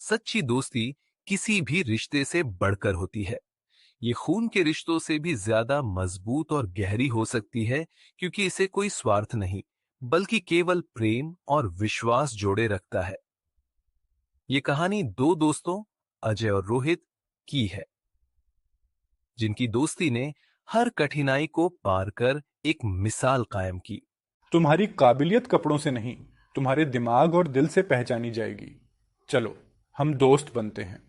सच्ची दोस्ती किसी भी रिश्ते से बढ़कर होती है। ये खून के रिश्तों से भी ज्यादा मजबूत और गहरी हो सकती है, क्योंकि इसे कोई स्वार्थ नहीं, बल्कि केवल प्रेम और विश्वास जोड़े रखता है। ये कहानी दो दोस्तों, अजय और रोहित, की है, जिनकी दोस्ती ने हर कठिनाई को पार कर एक मिसाल कायम की। तुम्हारी काबिलियत कपड़ों से नहीं, तुम्हारे दिमाग और दिल से पहचानी जाएगी। चलो, हम दोस्त बनते हैं।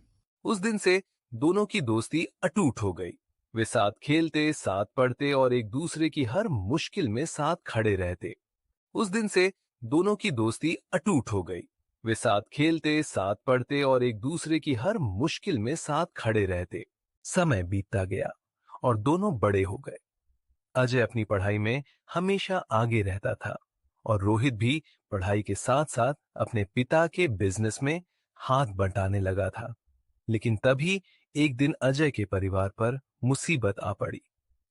उस दिन से दोनों की दोस्ती अटूट हो गई। वे साथ खेलते, साथ पढ़ते और एक दूसरे की हर मुश्किल में साथ खड़े रहते। उस दिन से दोनों की दोस्ती अटूट हो गई। वे साथ खेलते, साथ पढ़ते और एक दूसरे की हर मुश्किल में साथ खड़े रहते। समय बीतता गया और दोनों बड़े हो गए। अजय अपनी पढ़ाई में हमेशा आगे रहता था और रोहित भी पढ़ाई के साथ साथ अपने पिता के बिजनेस में हाथ बंटाने लगा था। लेकिन तभी एक दिन अजय के परिवार पर मुसीबत आ पड़ी।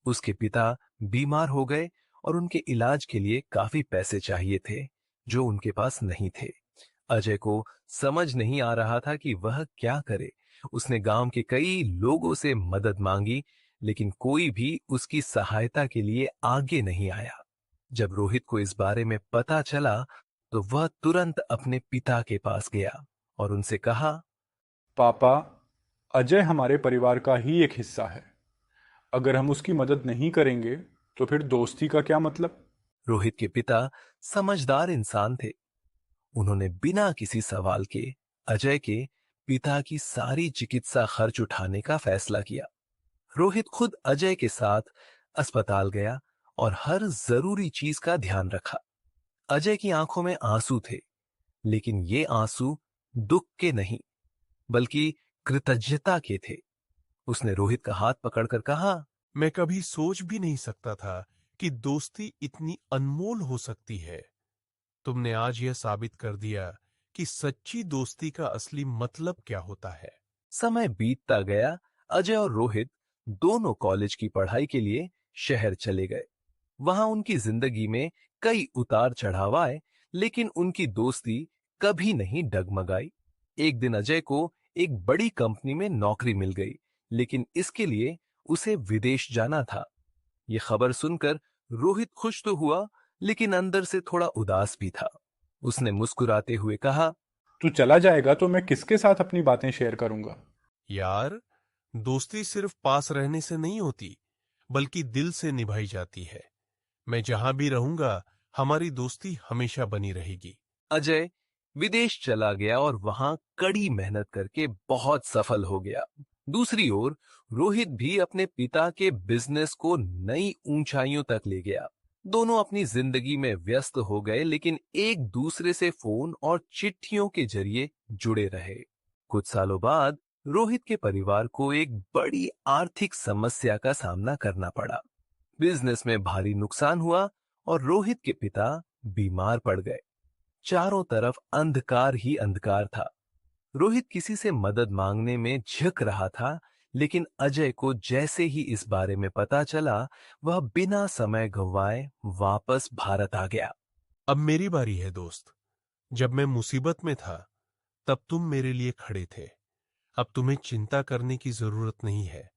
उसके पिता बीमार हो गए और उनके इलाज के लिए काफी पैसे चाहिए थे, जो उनके पास नहीं थे। अजय को समझ नहीं आ रहा था कि वह क्या करे। उसने गांव के कई लोगों से मदद मांगी, लेकिन कोई भी उसकी सहायता के लिए आगे नहीं आया। जब रोहित को इस बारे में पता चला, तो वह तुरंत अपने पिता के पास गया और उनसे कहा, पापा, अजय हमारे परिवार का ही एक हिस्सा है। अगर हम उसकी मदद नहीं करेंगे, तो फिर दोस्ती का क्या मतलब? रोहित के पिता समझदार इंसान थे। उन्होंने बिना किसी सवाल के अजय के पिता की सारी चिकित्सा खर्च उठाने का फैसला किया। रोहित खुद अजय के साथ अस्पताल गया और हर जरूरी चीज का ध्यान रखा। अजय की आंखों में आंसू थे, लेकिन ये आंसू दुख के नहीं, बल्कि कृतज्ञता के थे। उसने रोहित का हाथ पकड़कर कहा, मैं कभी सोच भी नहीं सकता था कि दोस्ती इतनी अनमोल हो सकती है। तुमने आज यह साबित कर दिया कि सच्ची दोस्ती का असली मतलब क्या होता है। समय बीतता गया। अजय और रोहित दोनों कॉलेज की पढ़ाई के लिए शहर चले गए। वहां उनकी जिंदगी में कई उतार चढ़ाव आए, लेकिन उनकी दोस्ती कभी नहीं डगमगाई। एक दिन अजय को एक बड़ी कंपनी में नौकरी मिल गई, लेकिन इसके लिए उसे विदेश जाना था। ये खबर सुनकर रोहित खुश तो हुआ, लेकिन अंदर से थोड़ा उदास भी था। उसने मुस्कुराते हुए कहा, तू चला जाएगा तो मैं किसके साथ अपनी बातें शेयर करूंगा? यार, दोस्ती सिर्फ पास रहने से नहीं होती, बल्कि दिल से निभाई जाती है। मैं जहां भी रहूंगा, हमारी दोस्ती हमेशा बनी रहेगी। अजय विदेश चला गया और वहां कड़ी मेहनत करके बहुत सफल हो गया। दूसरी ओर रोहित भी अपने पिता के बिजनेस को नई ऊंचाइयों तक ले गया। दोनों अपनी जिंदगी में व्यस्त हो गए, लेकिन एक दूसरे से फोन और चिट्ठियों के जरिए जुड़े रहे। कुछ सालों बाद रोहित के परिवार को एक बड़ी आर्थिक समस्या का सामना करना पड़ा। बिजनेस में भारी नुकसान हुआ और रोहित के पिता बीमार पड़ गए। चारों तरफ अंधकार ही अंधकार था। रोहित किसी से मदद मांगने में झिक रहा था, लेकिन अजय को जैसे ही इस बारे में पता चला, वह बिना समय गंवाए वापस भारत आ गया। अब मेरी बारी है दोस्त। जब मैं मुसीबत में था, तब तुम मेरे लिए खड़े थे। अब तुम्हें चिंता करने की जरूरत नहीं है।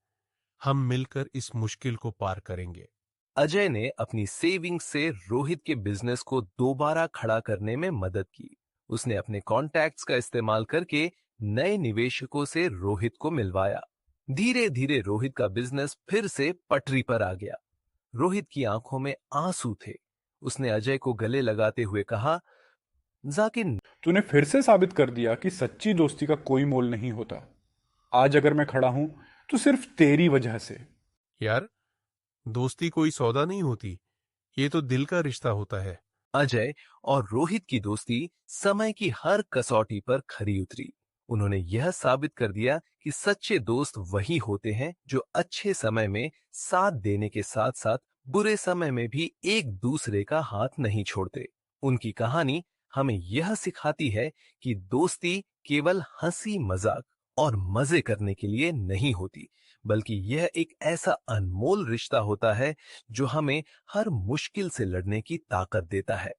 हम मिलकर इस मुश्किल को पार करेंगे। अजय ने अपनी सेविंग से रोहित के बिजनेस को दोबारा खड़ा करने में मदद की। उसने अपने कॉन्टैक्ट्स का इस्तेमाल करके नए निवेशकों से रोहित को मिलवाया। धीरे धीरे रोहित का बिजनेस फिर से पटरी पर आ गया। रोहित की आंखों में आंसू थे। उसने अजय को गले लगाते हुए कहा, जाकिर, तूने फिर से साबित कर दिया कि सच्ची दोस्ती का कोई मोल नहीं होता। आज अगर मैं खड़ा हूं, तो सिर्फ तेरी वजह से। यार, दोस्ती कोई सौदा नहीं होती, ये तो दिल का रिश्ता होता है। अजय और रोहित की दोस्ती समय की हर कसौटी पर खरी उतरी। उन्होंने यह साबित कर दिया कि सच्चे दोस्त वही होते हैं जो अच्छे समय में साथ देने के साथ साथ बुरे समय में भी एक दूसरे का हाथ नहीं छोड़ते। उनकी कहानी हमें यह सिखाती है कि दोस्ती केवल हंसी मजाक और मजे करने के लिए नहीं होती, बल्कि यह एक ऐसा अनमोल रिश्ता होता है जो हमें हर मुश्किल से लड़ने की ताकत देता है।